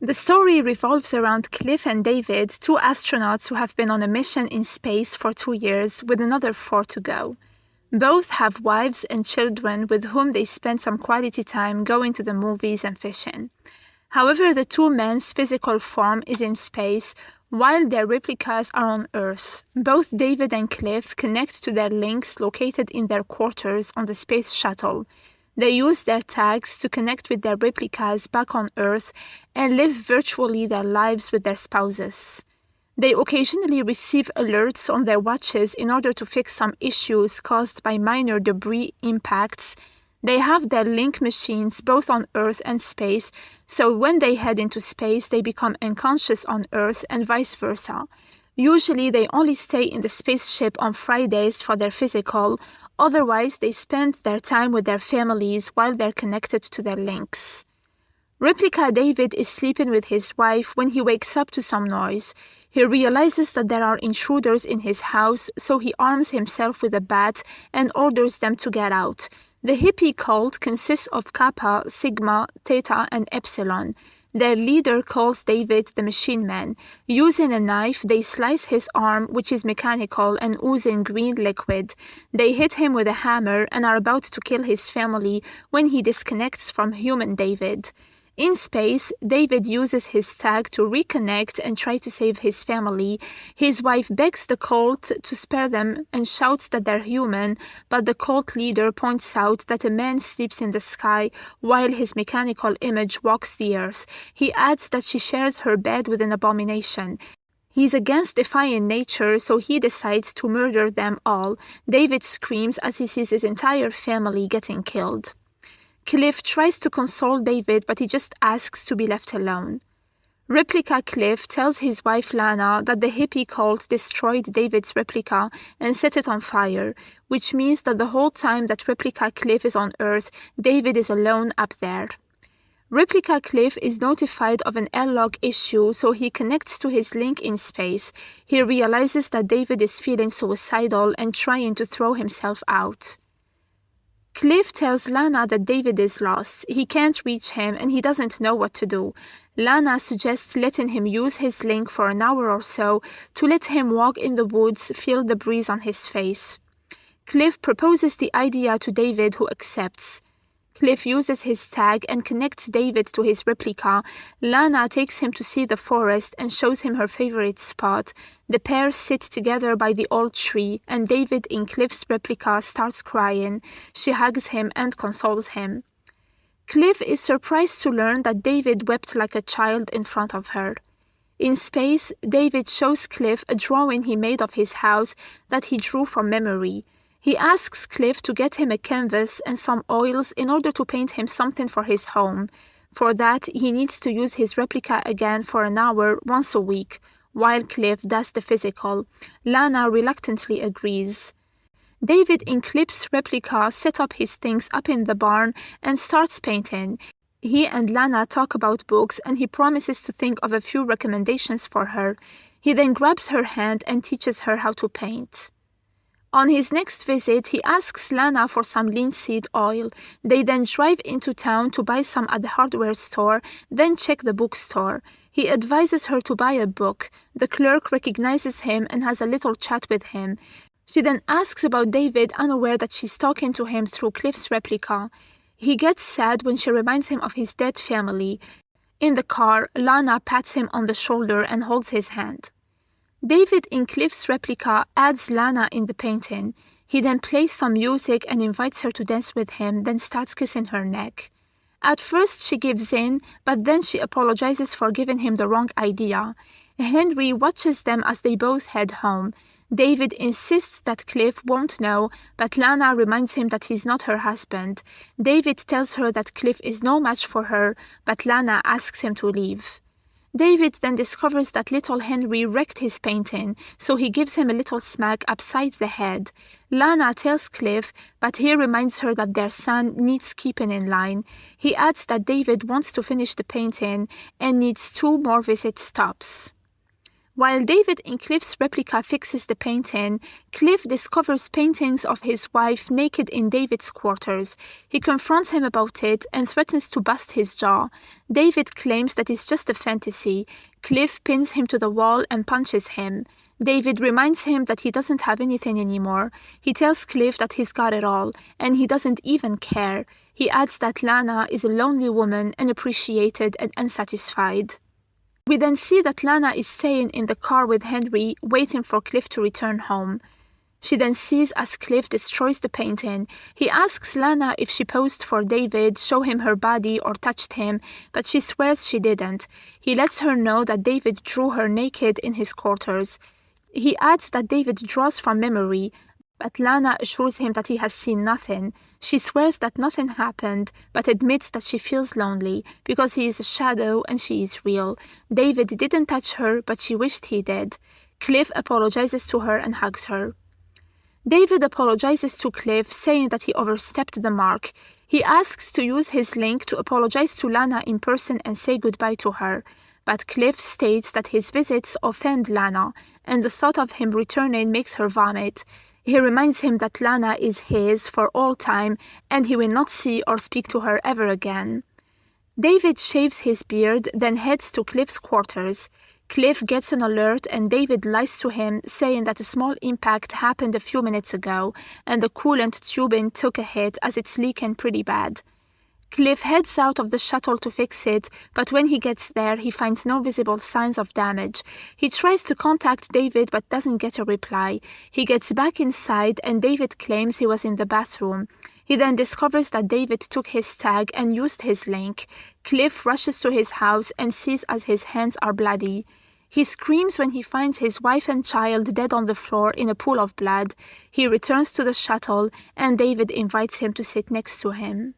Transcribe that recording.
The story revolves around Cliff and David, two astronauts who have been on a mission in space for 2 years with another 4 to go. Both have wives and children with whom they spend some quality time going to the movies and fishing. However, the two men's physical form is in space, while their replicas are on Earth. Both David and Cliff connect to their links located in their quarters on the space shuttle. They use their tags to connect with their replicas back on Earth and live virtually their lives with their spouses. They occasionally receive alerts on their watches in order to fix some issues caused by minor debris impacts. They have their link machines both on Earth and space, so when they head into space, they become unconscious on Earth and vice versa. Usually, they only stay in the spaceship on Fridays for their physical, otherwise they spend their time with their families while they're connected to their links. Replica David is sleeping with his wife when he wakes up to some noise. He realizes that there are intruders in his house, so he arms himself with a bat and orders them to get out. The hippie cult consists of Kappa, Sigma, Theta, and Epsilon. Their leader calls David the Machine Man. Using a knife, they slice his arm, which is mechanical and oozing green liquid. They hit him with a hammer and are about to kill his family when he disconnects from human David. In space, David uses his tag to reconnect and try to save his family. His wife begs the cult to spare them and shouts that they're human, but the cult leader points out that a man sleeps in the sky while his mechanical image walks the earth. He adds that she shares her bed with an abomination. He's against defying nature, so he decides to murder them all. David screams as he sees his entire family getting killed. Cliff tries to console David, but he just asks to be left alone. Replica Cliff tells his wife Lana that the hippie cult destroyed David's replica and set it on fire, which means that the whole time that Replica Cliff is on Earth, David is alone up there. Replica Cliff is notified of an airlock issue, so he connects to his link in space. He realizes that David is feeling suicidal and trying to throw himself out. Cliff tells Lana that David is lost. He can't reach him and he doesn't know what to do. Lana suggests letting him use his link for an hour or so to let him walk in the woods, feel the breeze on his face. Cliff proposes the idea to David, who accepts. Cliff uses his tag and connects David to his replica. Lana takes him to see the forest and shows him her favorite spot. The pair sit together by the old tree, and David in Cliff's replica starts crying. She hugs him and consoles him. Cliff is surprised to learn that David wept like a child in front of her. In space, David shows Cliff a drawing he made of his house that he drew from memory. He asks Cliff to get him a canvas and some oils in order to paint him something for his home. For that, he needs to use his replica again for an hour once a week, while Cliff does the physical. Lana reluctantly agrees. David in Cliff's replica set up his things up in the barn and starts painting. He and Lana talk about books and he promises to think of a few recommendations for her. He then grabs her hand and teaches her how to paint. On his next visit, he asks Lana for some linseed oil. They then drive into town to buy some at the hardware store, then check the bookstore. He advises her to buy a book. The clerk recognizes him and has a little chat with him. She then asks about David, unaware that she's talking to him through Cliff's replica. He gets sad when she reminds him of his dead family. In the car, Lana pats him on the shoulder and holds his hand. David in Cliff's replica adds Lana in the painting. He then plays some music and invites her to dance with him, then starts kissing her neck. At first she gives in, but then she apologizes for giving him the wrong idea. Henry watches them as they both head home. David insists that Cliff won't know, but Lana reminds him that he's not her husband. David tells her that Cliff is no match for her, but Lana asks him to leave. David then discovers that little Henry wrecked his painting, so he gives him a little smack upside the head. Lana tells Cliff, but he reminds her that their son needs keeping in line. He adds that David wants to finish the painting and needs 2 more visit stops. While David in Cliff's replica fixes the painting, Cliff discovers paintings of his wife naked in David's quarters. He confronts him about it and threatens to bust his jaw. David claims that it's just a fantasy. Cliff pins him to the wall and punches him. David reminds him that he doesn't have anything anymore. He tells Cliff that he's got it all, and he doesn't even care. He adds that Lana is a lonely woman, unappreciated and unsatisfied. We then see that Lana is staying in the car with Henry, waiting for Cliff to return home. She then sees as Cliff destroys the painting. He asks Lana if she posed for David, show him her body or touched him, but she swears she didn't. He lets her know that David drew her naked in his quarters. He adds that David draws from memory, but Lana assures him that he has seen nothing. She swears that nothing happened, but admits that she feels lonely because he is a shadow and she is real. David didn't touch her, but she wished he did. Cliff apologizes to her and hugs her. David apologizes to Cliff, saying that he overstepped the mark. He asks to use his link to apologize to Lana in person and say goodbye to her. But Cliff states that his visits offend Lana, and the thought of him returning makes her vomit. He reminds him that Lana is his for all time, and he will not see or speak to her ever again. David shaves his beard, then heads to Cliff's quarters. Cliff gets an alert and David lies to him, saying that a small impact happened a few minutes ago, and the coolant tubing took a hit as it's leaking pretty bad. Cliff heads out of the shuttle to fix it, but when he gets there, he finds no visible signs of damage. He tries to contact David but doesn't get a reply. He gets back inside and David claims he was in the bathroom. He then discovers that David took his tag and used his link. Cliff rushes to his house and sees as his hands are bloody. He screams when he finds his wife and child dead on the floor in a pool of blood. He returns to the shuttle and David invites him to sit next to him.